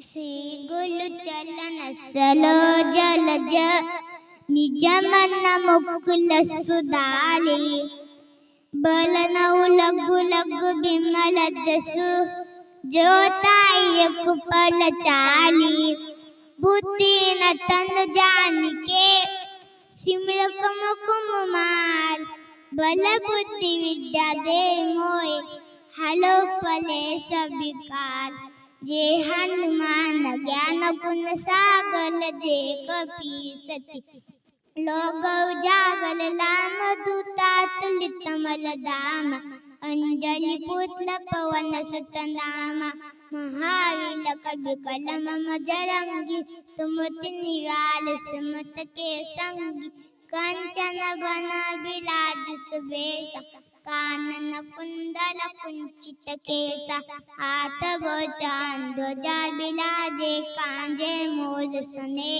श्रीगुलुचलन सरोजलज निजमन मुकुल सुधारी बलनऊ लघु लघु बिमल जसु जोताई कुपल चाली बुद्धि न तनु जानिके सिमरक मुकुम मार बल बुद्धि विद्या दे मोय हलो फले सबिकार जे हनुमान ज्ञान गुण सागर जे कपीसति लोग उजागर लाम दूता तुलित मलदाम अंजलि पुत्र पवन सुत नामा महावीर कवि कलम मजरंगी तुमति निवाल सुमत के संगी कंचन बन बिराज सुबेसा कानन कुंडल कुंचित केसा हाथ वो चांद ध्वजा बिराजे कांधे मोर सने।